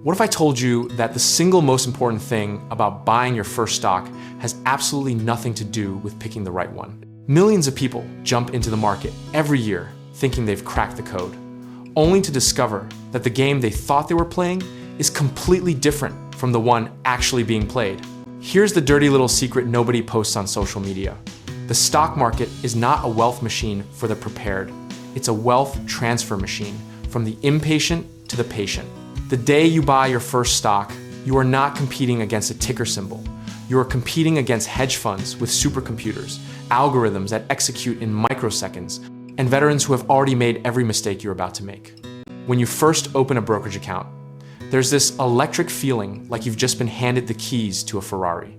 What if I told you that the single most important thing about buying your first stock has absolutely nothing to do with picking the right one? Millions of people jump into the market every year thinking they've cracked the code, only to discover that the game they thought they were playing is completely different from the one actually being played. Here's the dirty little secret nobody posts on social media. The stock market is not a wealth machine for the prepared. It's a wealth transfer machine from the impatient to the patient. The day you buy your first stock, you are not competing against a ticker symbol. You are competing against hedge funds with supercomputers, algorithms that execute in microseconds, and veterans who have already made every mistake you're about to make. When you first open a brokerage account, there's this electric feeling like you've just been handed the keys to a Ferrari.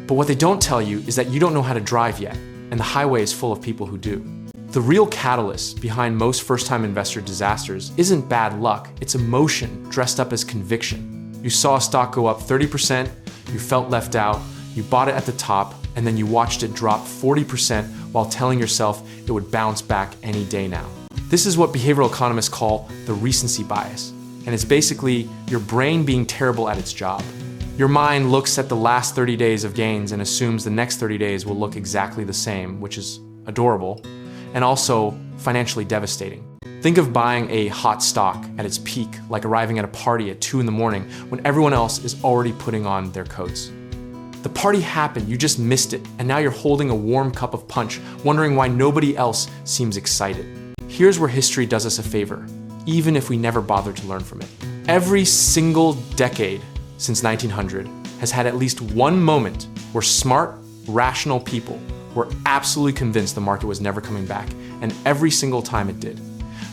But what they don't tell you is that you don't know how to drive yet, and the highway is full of people who do. The real catalyst behind most first-time investor disasters isn't bad luck, it's emotion dressed up as conviction. You saw a stock go up 30%, you felt left out, you bought it at the top, and then you watched it drop 40% while telling yourself it would bounce back any day now. This is what behavioral economists call the recency bias, and it's basically your brain being terrible at its job. Your mind looks at the last 30 days of gains and assumes the next 30 days will look exactly the same, which is adorable, and also financially devastating. Think of buying a hot stock at its peak, like arriving at a party at 2 in the morning when everyone else is already putting on their coats. The party happened, you just missed it, and now you're holding a warm cup of punch, wondering why nobody else seems excited. Here's where history does us a favor, even if we never bothered to learn from it. Every single decade since 1900 has had at least one moment where smart, rational people were absolutely convinced the market was never coming back, and every single time it did.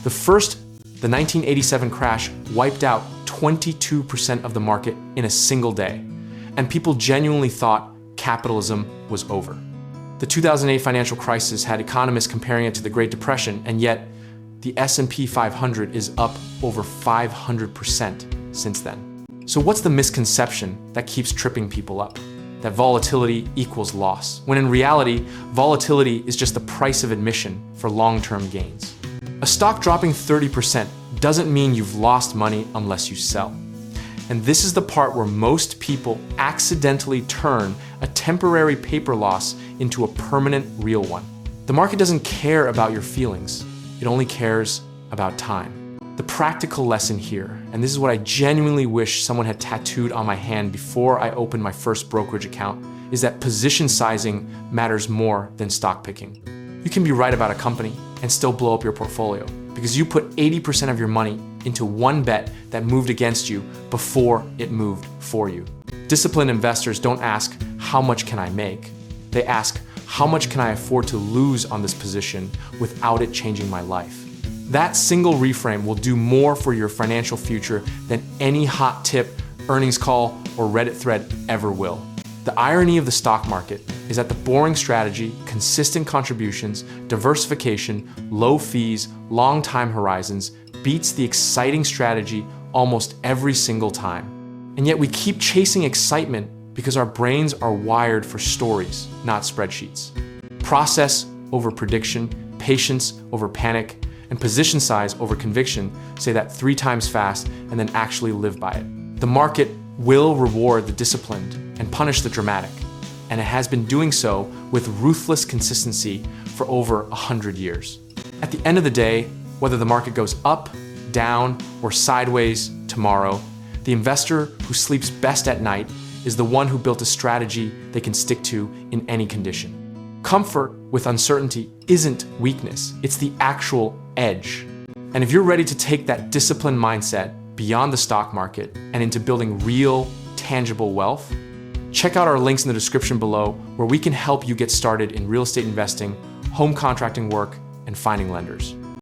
The 1987 crash wiped out 22% of the market in a single day, and people genuinely thought capitalism was over. The 2008 financial crisis had economists comparing it to the Great Depression, and yet the S&P 500 is up over 500% since then. So what's the misconception that keeps tripping people up? That volatility equals loss, when in reality, volatility is just the price of admission for long-term gains. A stock dropping 30% doesn't mean you've lost money unless you sell. And this is the part where most people accidentally turn a temporary paper loss into a permanent real one. The market doesn't care about your feelings, it only cares about time. The practical lesson here, and this is what I genuinely wish someone had tattooed on my hand before I opened my first brokerage account, is that position sizing matters more than stock picking. You can be right about a company and still blow up your portfolio because you put 80% of your money into one bet that moved against you before it moved for you. Disciplined investors don't ask, how much can I make? They ask, how much can I afford to lose on this position without it changing my life? That single reframe will do more for your financial future than any hot tip, earnings call, or Reddit thread ever will. The irony of the stock market is that the boring strategy, consistent contributions, diversification, low fees, long time horizons beats the exciting strategy almost every single time. And yet we keep chasing excitement because our brains are wired for stories, not spreadsheets. Process over prediction, patience over panic, and position size over conviction say that 3 times fast and then actually live by it. The market will reward the disciplined and punish the dramatic, and it has been doing so with ruthless consistency for over 100 years. At the end of the day, whether the market goes up, down, or sideways tomorrow, the investor who sleeps best at night is the one who built a strategy they can stick to in any condition. Comfort with uncertainty isn't weakness, it's the actual edge. And if you're ready to take that disciplined mindset beyond the stock market and into building real, tangible wealth, check out our links in the description below where we can help you get started in real estate investing, home contracting work, and finding lenders.